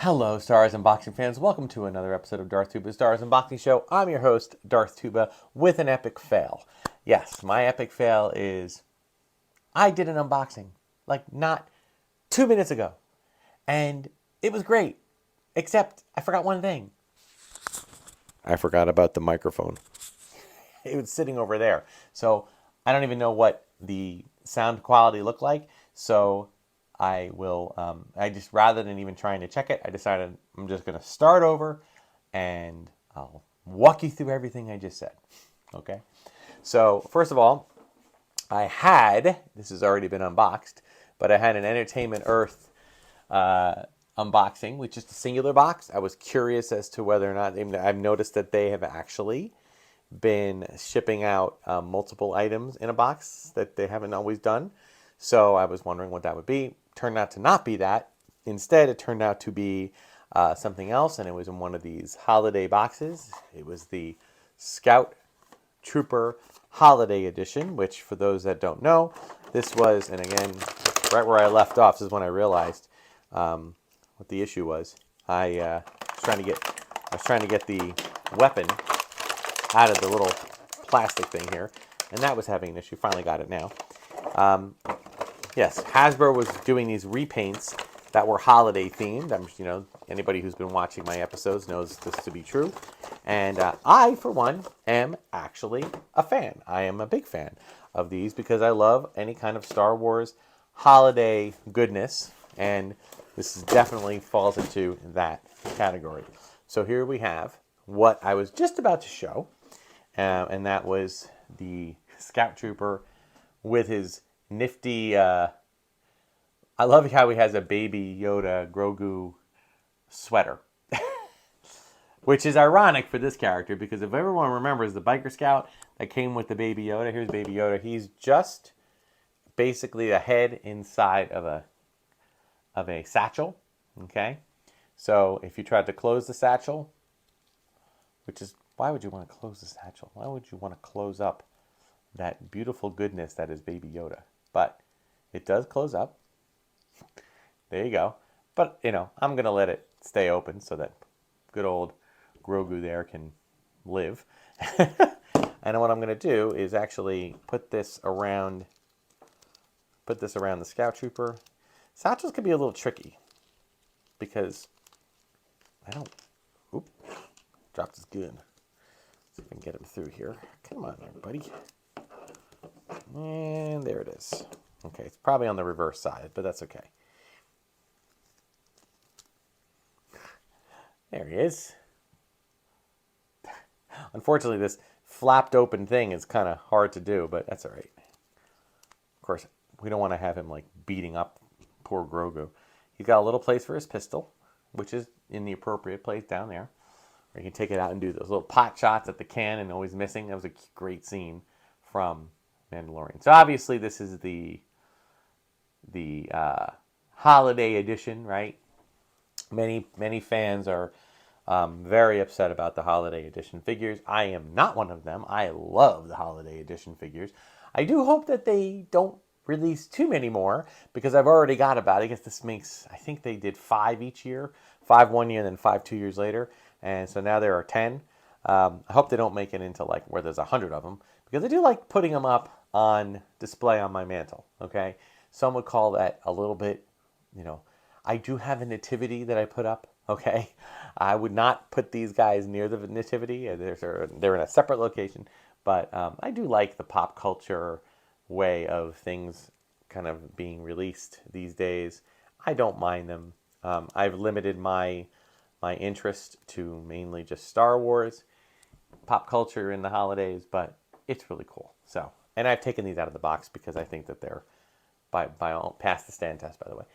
Hello, Star Wars Unboxing fans. Welcome to another episode of Darth Tuba's Star Wars Unboxing Show. I'm your host, Darth Tuba, with an epic fail. Yes, my epic fail is I did an unboxing, like not 2 minutes ago. And it was great, except I forgot one thing. I forgot about the microphone. It was sitting over there. So I don't even know what the sound quality looked like. So I just, rather than even trying to check it, I decided I'm just going to start over and I'll walk you through everything I just said. Okay? So, first of all, this has already been unboxed, but I had an Entertainment Earth unboxing, which is a singular box. I was curious as to whether or not, I've noticed that they have actually been shipping out multiple items in a box that they haven't always done. So I was wondering what that would be. Turned out to not be that. Instead, it turned out to be something else, and it was in one of these holiday boxes. It was the Scout Trooper Holiday Edition, which for those that don't know, this was, and again, right where I left off, this is when I realized what the issue was. I was trying to get the weapon out of the little plastic thing here, and that was having an issue. Finally got it now. Yes, Hasbro was doing these repaints that were holiday themed. Anybody who's been watching my episodes knows this to be true. And I, for one, am actually a fan. I am a big fan of these because I love any kind of Star Wars holiday goodness. And this definitely falls into that category. So here we have what I was just about to show. And that was the Scout Trooper with his nifty, I love how he has a Baby Yoda Grogu sweater. Which is ironic for this character, because if everyone remembers the Biker Scout that came with the Baby Yoda, here's Baby Yoda. He's just basically a head inside of a satchel, okay? So if you tried to close the satchel, which is, why would you want to close the satchel? Why would you want to close up that beautiful goodness that is Baby Yoda? But it does close up. There you go. But, I'm going to let it stay open so that good old Grogu there can live. And what I'm going to do is actually put this around the Scout Trooper. Satchels can be a little tricky because dropped his gun. See if I can get him through here. Come on there, buddy. And there it is. Okay, it's probably on the reverse side, but that's okay. There he is. Unfortunately, this flapped open thing is kind of hard to do, but that's all right. Of course, we don't want to have him like beating up poor Grogu. He's got a little place for his pistol, which is in the appropriate place down there. Or you can take it out and do those little pot shots at the cannon, always missing. That was a great scene from Mandalorian. So obviously this is the holiday edition, right? Many fans are very upset about the holiday edition figures. I am not one of them. I love the holiday edition figures. I do hope that they don't release too many more, because I've already got about, I think they did 5 each year. 5 one year, then 5 2 years later. And so now there are 10. I hope they don't make it into like where there's 100 of them, because I do like putting them up on display on my mantle, okay? Some would call that a little bit, I do have a nativity that I put up, okay? I would not put these guys near the nativity. They're in a separate location. But I do like the pop culture way of things kind of being released these days. I don't mind them. I've limited my interest to mainly just Star Wars, pop culture in the holidays, but it's really cool. So, and I've taken these out of the box because I think that they're past the stand test, by the way.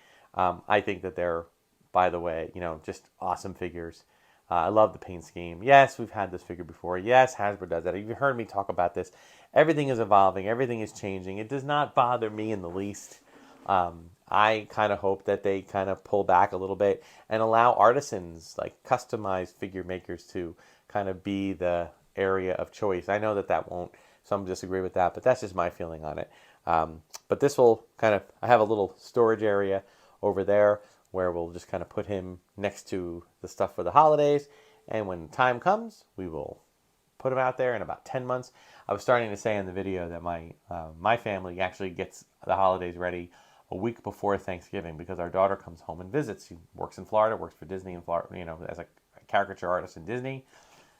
I think that they're, by the way, just awesome figures. I love the paint scheme. Yes, we've had this figure before. Yes, Hasbro does that. You've heard me talk about this. Everything is evolving. Everything is changing. It does not bother me in the least. I kind of hope that they kind of pull back a little bit and allow artisans, like customized figure makers, to kind of be the area of choice. I know that won't, some disagree with that, but that's just my feeling on it. But this will kind of, I have a little storage area over there where we'll just kind of put him next to the stuff for the holidays. And when the time comes, we will put him out there in about 10 months. I was starting to say in the video that my family actually gets the holidays ready a week before Thanksgiving because our daughter comes home and visits. She works in Florida, works for Disney in Florida, as a caricature artist in Disney.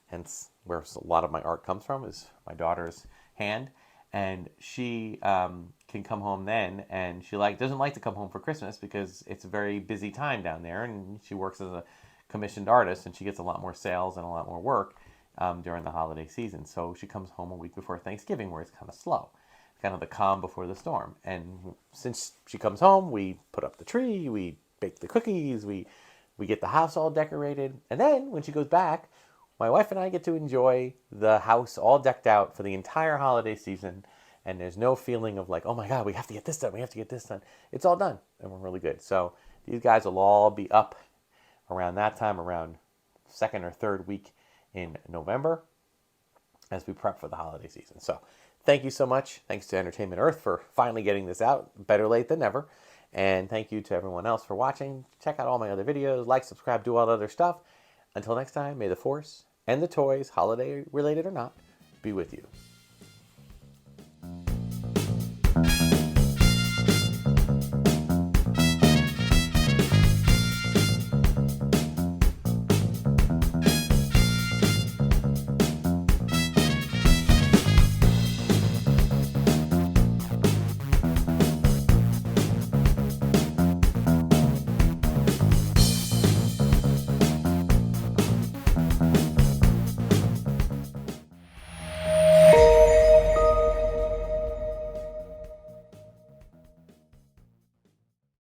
Hence where a lot of my art comes from is my daughter's hand. And she can come home then, and she doesn't like to come home for Christmas because it's a very busy time down there, and she works as a commissioned artist, and she gets a lot more sales and a lot more work during the holiday season. So she comes home a week before Thanksgiving, where it's kind of slow, kind of the calm before the storm. And since she comes home, we put up the tree, we bake the cookies, we get the house all decorated, and then when she goes back, my wife and I get to enjoy the house all decked out for the entire holiday season, and there's no feeling of like, oh my God, we have to get this done, we have to get this done. It's all done, and we're really good. So these guys will all be up around that time, around second or third week in November, as we prep for the holiday season. So thank you so much. Thanks to Entertainment Earth for finally getting this out. Better late than never. And thank you to everyone else for watching. Check out all my other videos. Like, subscribe, do all that other stuff. Until next time, may the Force and the toys, holiday related or not, be with you.